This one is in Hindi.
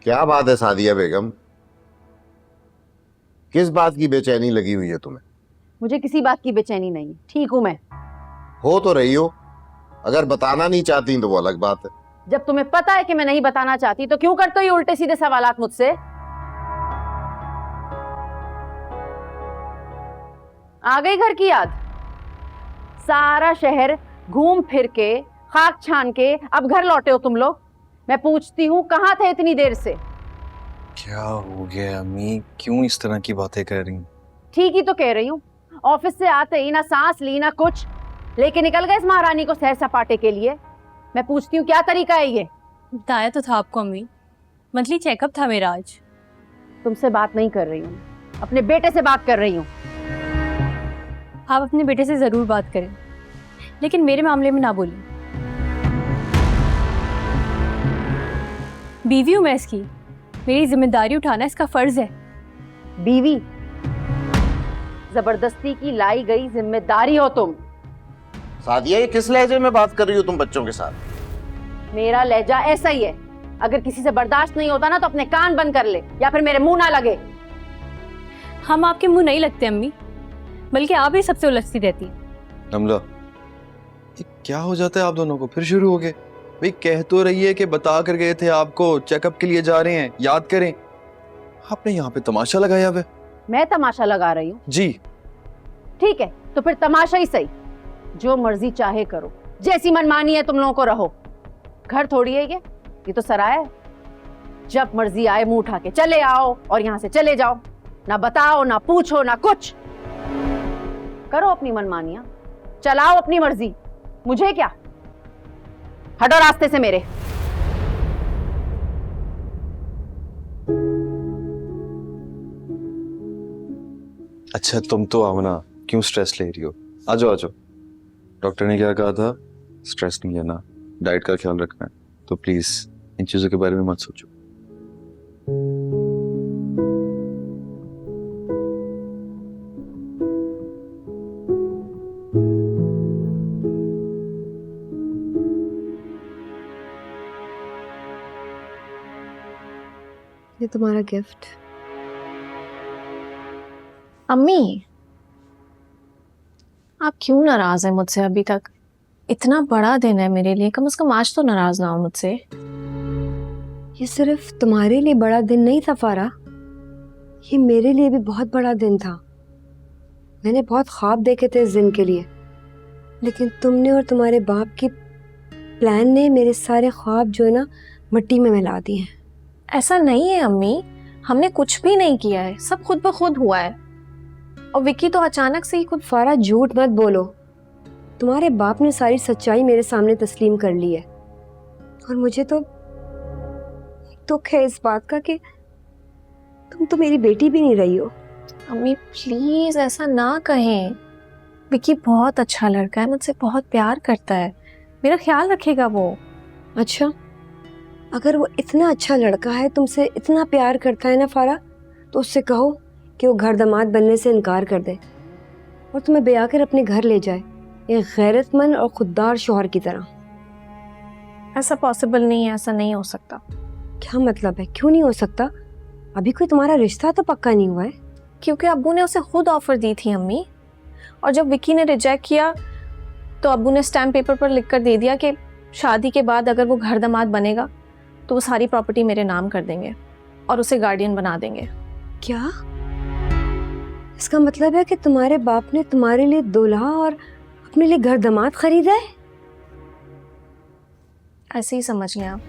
क्या बात है सादिया बेगम, किस बात की बेचैनी लगी हुई है तुम्हें? मुझे किसी बात की बेचैनी नहीं है, ठीक हूं मैं। हो तो रही हो, अगर बताना नहीं चाहती तो वो अलग बात है। जब तुम्हें पता है कि मैं नहीं बताना चाहती तो क्यों करते हो ये उल्टे सीधे सवालात मुझसे? आ गई घर की याद? सारा शहर घूम फिर के खाक छान के अब घर लौटे हो तुम लोग। मैं पूछती हूँ कहाँ थे इतनी देर से? क्या हो गया अम्मी, क्यों इस तरह की बातें कर रही हैं? ठीक ही तो कह रही हूँ, ऑफिस से आते ही ना सांस ली ना कुछ, लेके निकल गए इस महारानी को सैर सपाटे के लिए। मैं पूछती हूँ क्या तरीका है ये? बताया तो था आपको अम्मी, मंथली चेकअप था मेरा आज। तुमसे बात नहीं कर रही हूँ, अपने बेटे से बात कर रही हूँ। आप अपने बेटे से जरूर बात करें, लेकिन मेरे मामले में ना बोलें। बीवी हूं मैं इसकी, मेरी जिम्मेदारी उठाना इसका फर्ज है। बीवी? जबरदस्ती की लाई गई जिम्मेदारी हो तुम। सादिया, ये किस लहजे में बात कर रही हो तुम बच्चों के साथ? मेरा लहजा ऐसा ही है, अगर किसी से बर्दाश्त नहीं होता ना तो अपने कान बंद कर ले या फिर मेरे मुंह ना लगे। हम आपके मुंह नहीं लगते अम्मी, बल्कि आप ही सबसे उलझती रहती। नमला, ये क्या हो जाता है आप दोनों को? फिर शुरू हो गए। भाई कह तो रही है कि बता कर गए थे आपको चेकअप के लिए जा रहे हैं, याद करें। आपने यहाँ पे तमाशा लगाया हुआ है। मैं तमाशा लगा रही हूँ? जी। ठीक है तो फिर तमाशा ही सही, जो मर्जी चाहे करो, जैसी मनमानी है तुम लोगों को रहो। घर थोड़ी है ये तो सराय है। जब मर्जी आए मुंह उठा के चले आओ और यहाँ से चले जाओ, ना बताओ ना पूछो ना कुछ। करो अपनी मनमानियां, चलाओ अपनी मर्जी, मुझे क्या। हटो रास्ते से मेरे। अच्छा तुम तो आओ ना, क्यों स्ट्रेस ले रही हो? आ जाओ आ जाओ। डॉक्टर ने क्या कहा था? स्ट्रेस नहीं लेना, डाइट का ख्याल रखना है, तो प्लीज इन चीजों के बारे में मत सोचो। ये तुम्हारा गिफ्ट। अम्मी, आप क्यों नाराज हैं मुझसे अभी तक? इतना बड़ा दिन है मेरे लिए, कम से कम आज तो नाराज ना हो मुझसे। ये सिर्फ तुम्हारे लिए बड़ा दिन नहीं था फारा, ये मेरे लिए भी बहुत बड़ा दिन था। मैंने बहुत ख्वाब देखे थे इस दिन के लिए, लेकिन तुमने और तुम्हारे बाप की प्लान ने मेरे सारे ख्वाब जो है ना मिट्टी में मिला दिए हैं। ऐसा नहीं है अम्मी, हमने कुछ भी नहीं किया है, सब खुद ब खुद हुआ है। और विक्की तो अचानक से ही खुद। फारा झूठ मत बोलो, तुम्हारे बाप ने सारी सच्चाई मेरे सामने तस्लीम कर ली है। और मुझे तो दुख है इस बात का कि तुम तो मेरी बेटी भी नहीं रही हो। अम्मी प्लीज ऐसा ना कहें, विक्की बहुत अच्छा लड़का है, मुझसे बहुत प्यार करता है, मेरा ख्याल रखेगा वो। अच्छा, अगर वो इतना अच्छा लड़का है, तुमसे इतना प्यार करता है ना फारा, तो उससे कहो कि वो घर दामाद बनने से इनकार कर दे और तुम्हें ब्याह कर अपने घर ले जाए, एक गैरतमंद और खुददार शौहर की तरह। ऐसा पॉसिबल नहीं है, ऐसा नहीं हो सकता। क्या मतलब है, क्यों नहीं हो सकता? अभी कोई तुम्हारा रिश्ता तो पक्का नहीं हुआ है। क्योंकि अब्बू ने उसे खुद ऑफर दी थी अम्मी, और जब विक्की ने रिजेक्ट किया तो अब्बू ने स्टैम्प पेपर पर लिख कर दे दिया कि शादी के बाद अगर वो घर दामाद बनेगा तो वो सारी प्रॉपर्टी मेरे नाम कर देंगे और उसे गार्डियन बना देंगे। क्या इसका मतलब है कि तुम्हारे बाप ने तुम्हारे लिए दूल्हा और अपने लिए घर दामाद खरीदा है? ऐसे ही समझ लें आप।